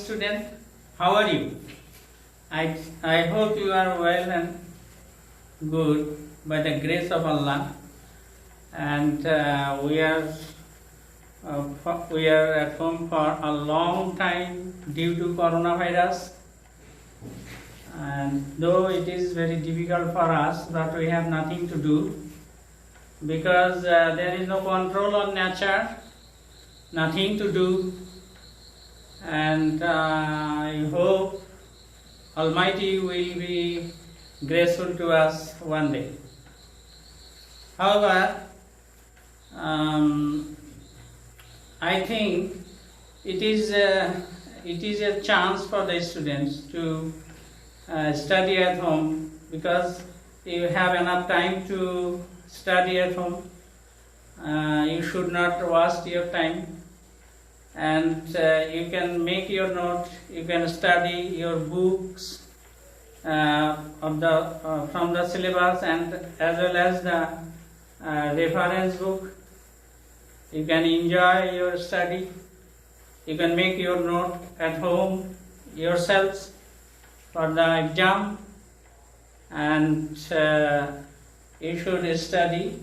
student, how are you? I hope you are well and good by the grace of Allah, and we are at home for a long time due to coronavirus, and though it is very difficult for us, but we have nothing to do because there is no control on nature, nothing to do, and I hope Almighty will be graceful to us one day. However, I think it is a chance for the students to study at home, because you have enough time to study at home. You should not waste your time, and you can make your note, you can study your books from the syllabus and as well as the reference book. You can enjoy your study, you can make your note at home yourselves for the exam, and you should study,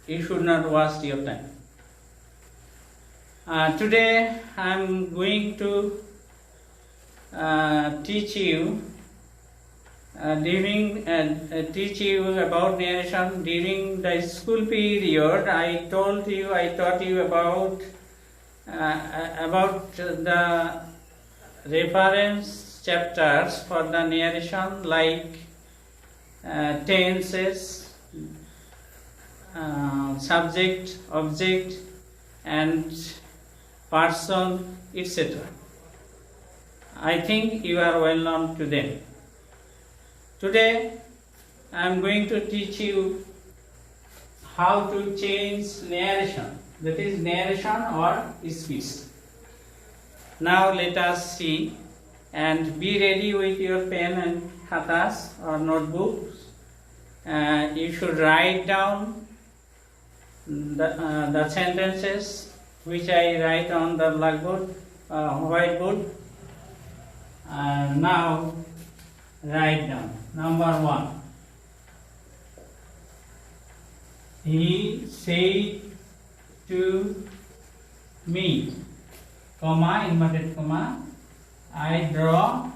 you should not waste your time. Today I am going to teach you about narration. During the school period, I taught you about the reference chapters for the narration, like tenses, subject, object, and person, etc. I think you are well known to them. Today I am going to teach you how to change narration, that is narration or speech. Now let us see, and be ready with your pen and khatas or notebooks. You should write down the sentences which I write on the blackboard, whiteboard. Now write down. Number 1. He said to me, comma, inverted comma, I draw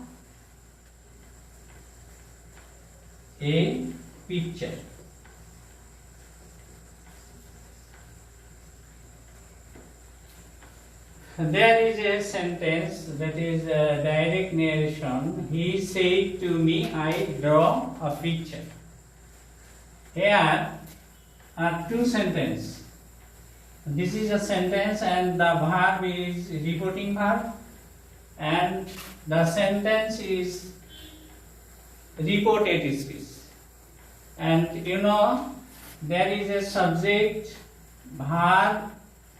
a picture. There is a sentence that is a direct narration. He said to me, I draw a picture. Here are two sentences. This is a sentence and the verb is reporting verb, and the sentence is reported speech. And you know, there is a subject, verb,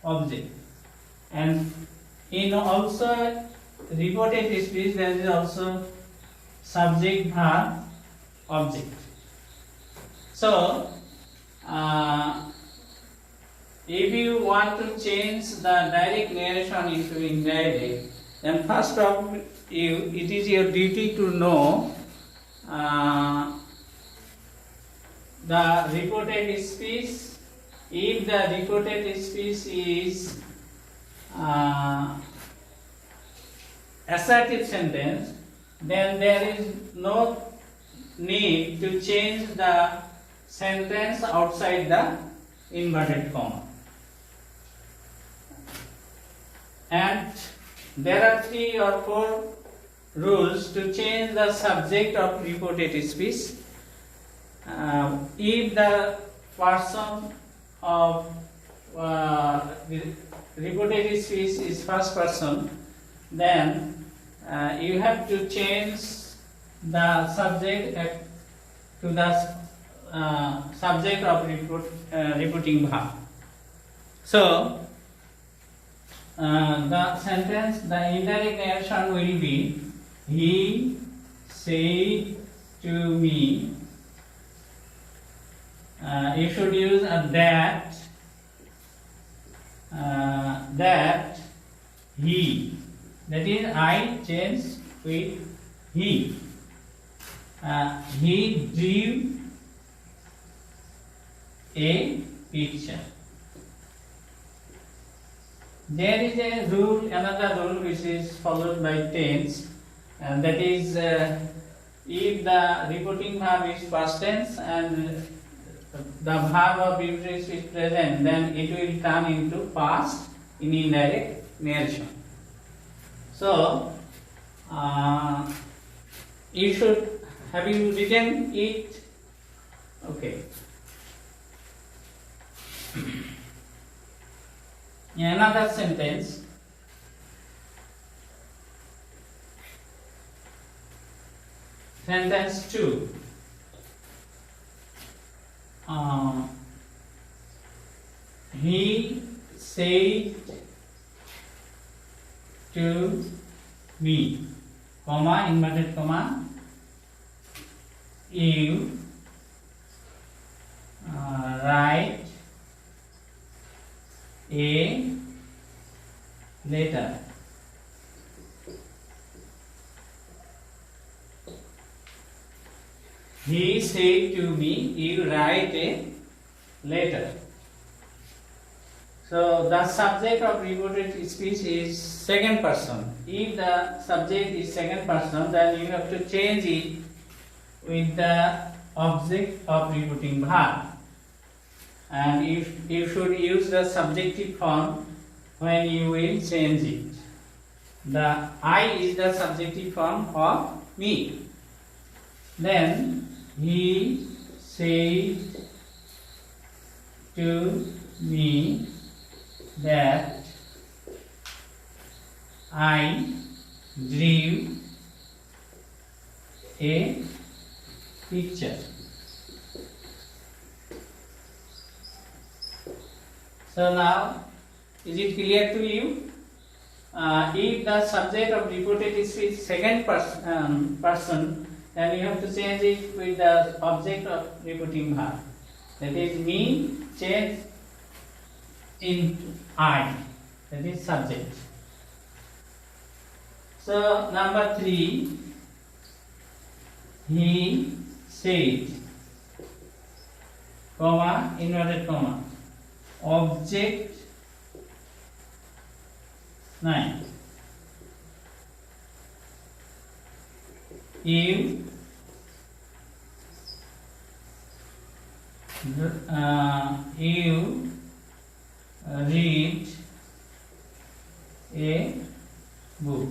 object. And in also reported speech, there is also subject, verb, object. So, if you want to change the direct narration into indirect, then first of all, it is your duty to know the reported speech. If the reported speech is assertive sentence, then there is no need to change the sentence outside the inverted comma. And there are 3 or 4 rules to change the subject of reported speech. If the person of reported speech is first person, then you have to change the subject to the subject of reporting verb. So the sentence, the indirect narration will be, he said to me. You should use a that he. That is, I changed with he. He drew a picture. There is a rule, another rule which is followed by tense, and that is if the reporting verb is past tense and the verb of reporting is present, then it will turn into past in indirect narration. So, you should, have you written it? Okay. Another sentence. Sentence 2. He said to me, comma, inverted comma, you write a letter. He said to me, you write a letter. So the subject of reported speech is second person. If the subject is second person, then you have to change it with the object of reporting verb. And you should use the subjective form when you will change it. The I is the subjective form of me. Then he said to me that I drew a picture. So now, is it clear to you? If the subject of reported speech is second person, then you have to change it with the object of reporting verb. That is, me change into I. That is subject. So number 3, he said, comma, inverted comma, object 9. You read a book.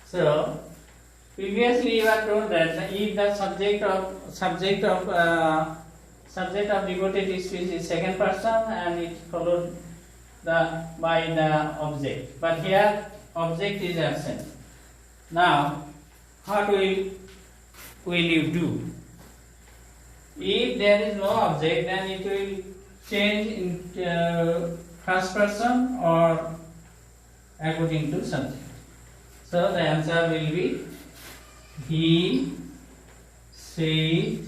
So previously you are told that if the subject of devoted speech is second person and it followed by the object, but here object is absent. Now what will you do? If there is no object, then it will change into first person or according to subject. So the answer will be, he said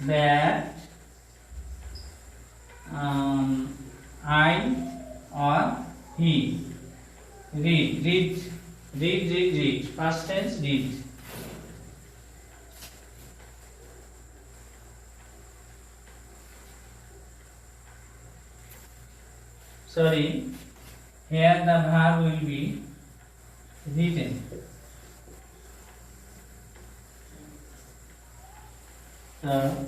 that I or he read, past tense read. Sorry, here the verb will be written. So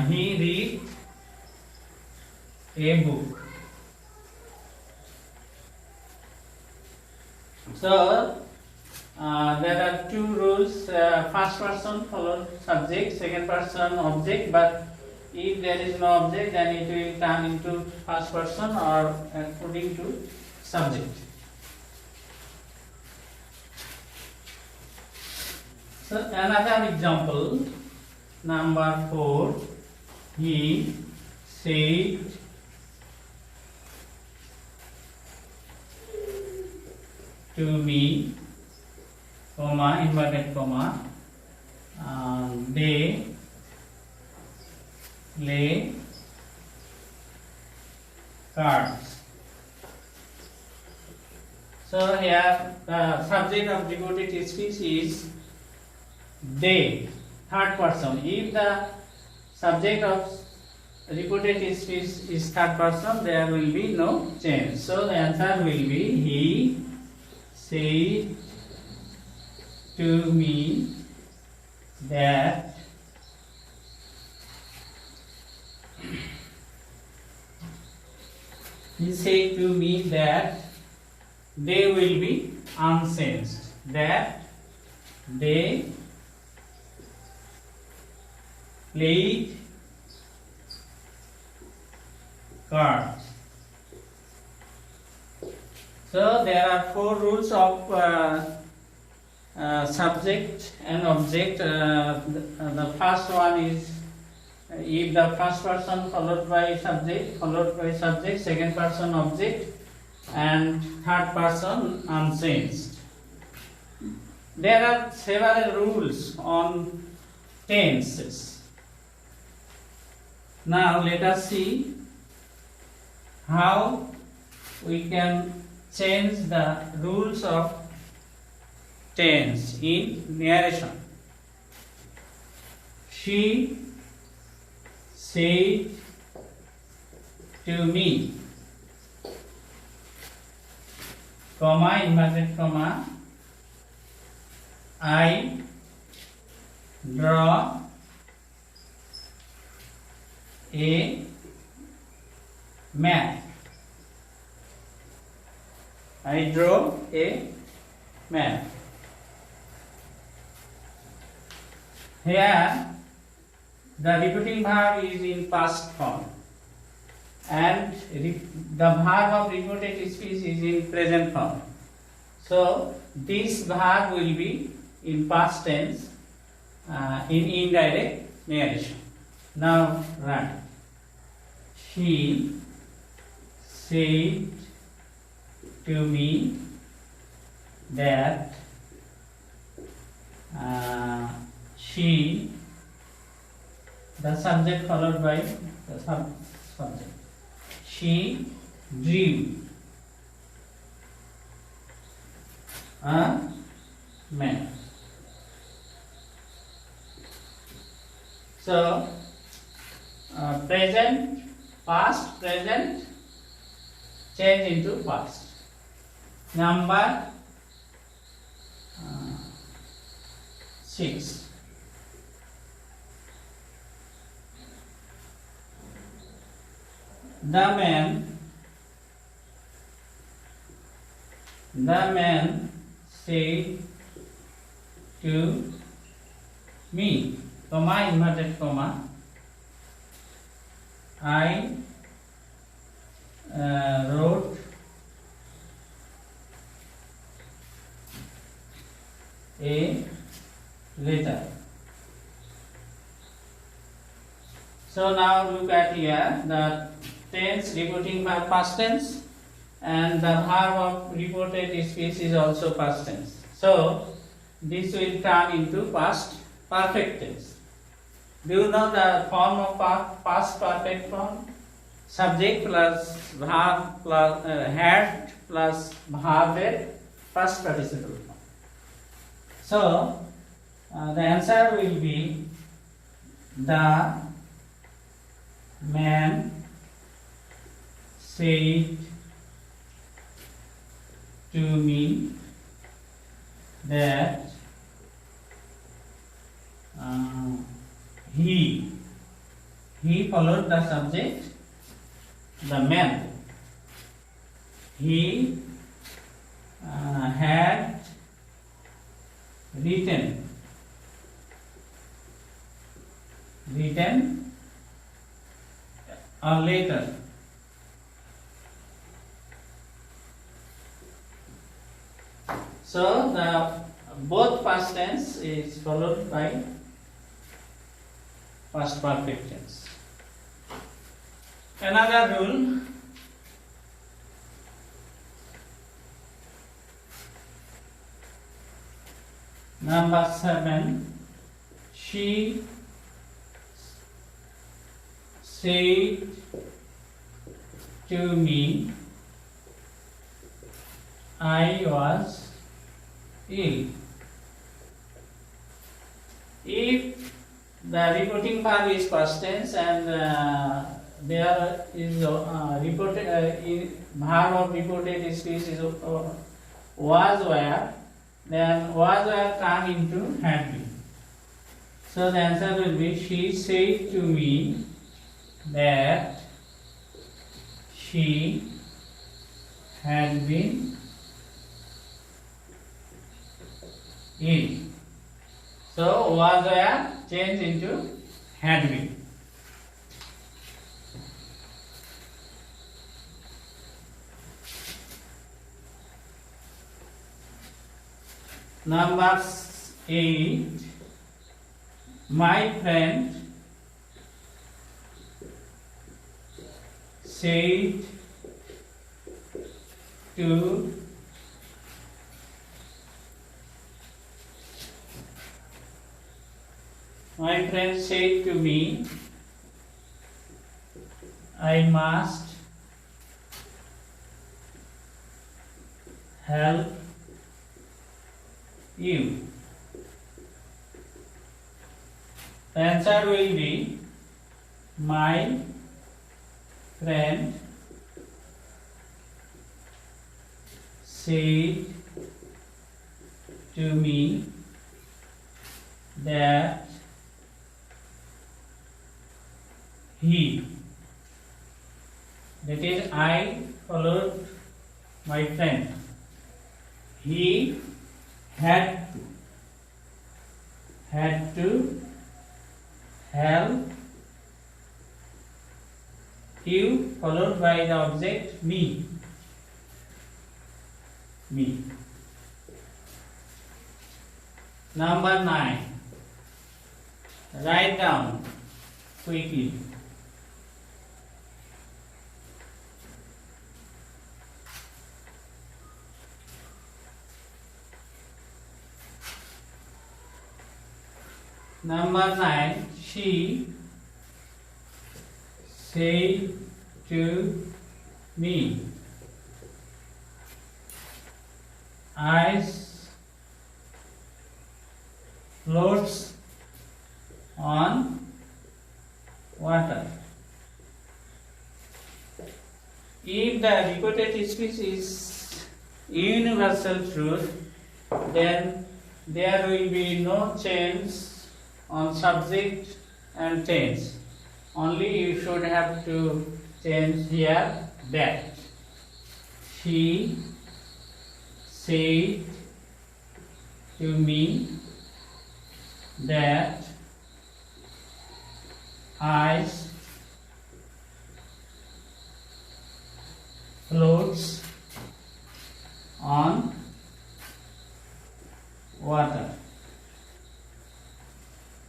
he read a book. So there are two rules: first person followed subject, second person object. But if there is no object, then it will turn into first person or according to subject. So another example, number 4. He said to me, comma, inverted comma, they lay cards. So here the subject of reported speech is they, third person. If the subject of reported speech is third person, there will be no change. So the answer will be he said to me that he said to me that they will be unchanged. That they played cards. So there are four rules of subject and object. The first one is if the first person followed by subject, second person object, and third person unchanged. There are several rules on tenses. Now let us see how we can change the rules of tense in narration. She said to me, comma, inverted comma, I draw a map. I draw a map. Here the repeating verb is in past form and the verb of reported speech is in present form. So this verb will be in past tense in indirect narration. Now write. She said to me that she, the subject followed by the subject. She drew a map. So present, past, present, change into past. Number 6. The man said to me, comma, inverted comma, I wrote a letter. So now look at here, the tense reporting verb past tense and the verb of reported speech is also past tense. So this will turn into past perfect tense. Do you know the form of past perfect form? Subject plus verb plus had plus verb past participle form. So the answer will be the man said to me that he followed the subject, the man. He had written a letter. So the both past tense is followed by past perfect tense. Another rule, number 7. She said to me, I was ill. If the reporting verb is past tense and there is reported verb of reported speech is was where, then was where turn into had been. So the answer will be, she said to me that she had been ill. So was where changed into had been. Number 8. My friend said to me, I must help you. The answer will be, my friend said to me that he, that is I followed my friend, he had to help you, followed by the object me. Number 9. Write down quickly. Number 9. She said to me, ice floats on water. If the reported speech is universal truth, then there will be no change on subject and tense. Only you should have to change here that. She said to me that ice floats on water.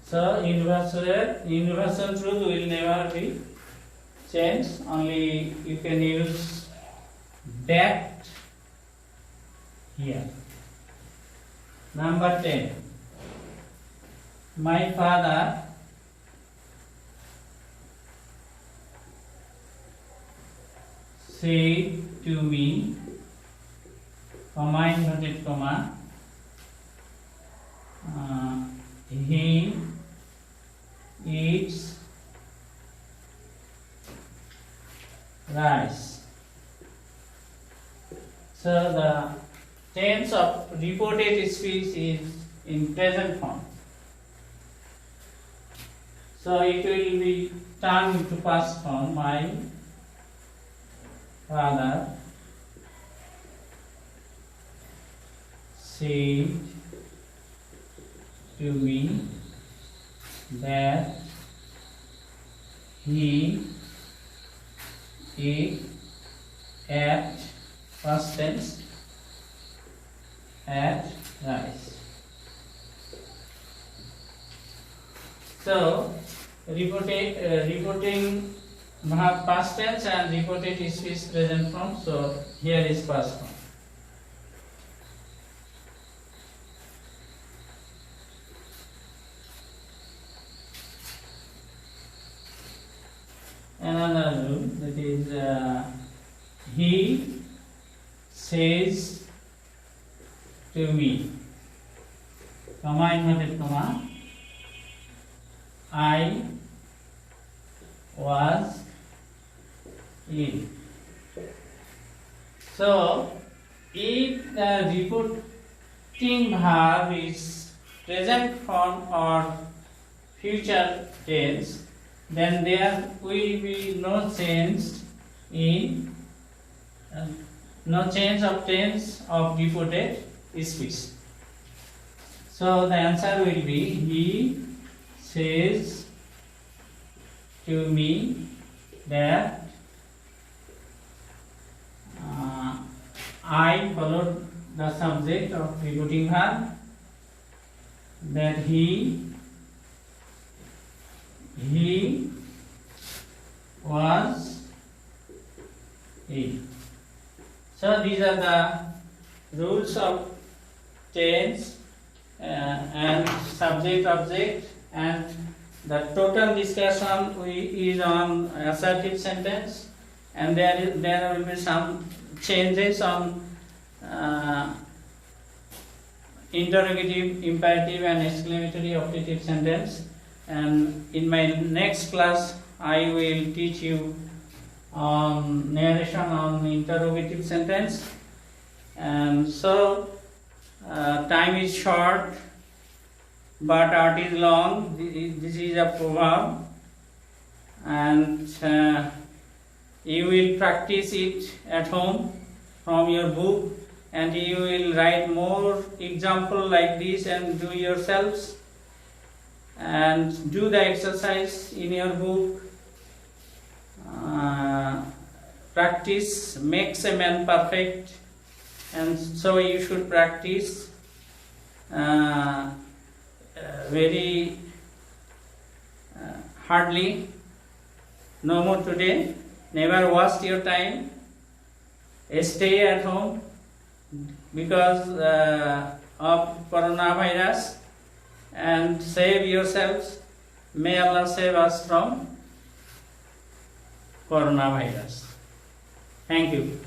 So universal truth will never be changed. Only you can use that here. Number 10. My father said to me, comma inverted comma, he eats rice. So the tense of reported speech is in present form. So it will be turned into past form. My father said to me that he ate past tense at rice. So reporting verb past tense and reported speech present form. So here is past form. Another rule, that is, he says to me. He said to me. He eats rice. So the tense of reported speech is in present form. So here is past form. Another rule, that is, he says to me. He eats rice. So the tense of reported speech is in present form. So here is past form. Another rule, that is, he says to me. He to me. Comma inverted comma. I was in. So, if the reporting verb is present form or future tense, then there will be no change in no change of tense of reported speech. So the answer will be he says to me that I followed the subject of reporting verb, that he was in. So these are the rules of tense and subject object, and the total discussion is on assertive sentence, and there will be some changes on interrogative, imperative and exclamatory operative sentence. And in my next class I will teach you on narration on interrogative sentence. And so time is short but art is long. This is a proverb, and you will practice it at home from your book, and you will write more example like this and do yourselves, and do the exercise in your book. Practice makes a man perfect, and so you should practice very hardly. No more today. Never waste your time. Stay at home because of coronavirus, and save yourselves. May Allah save us from coronavirus. Thank you.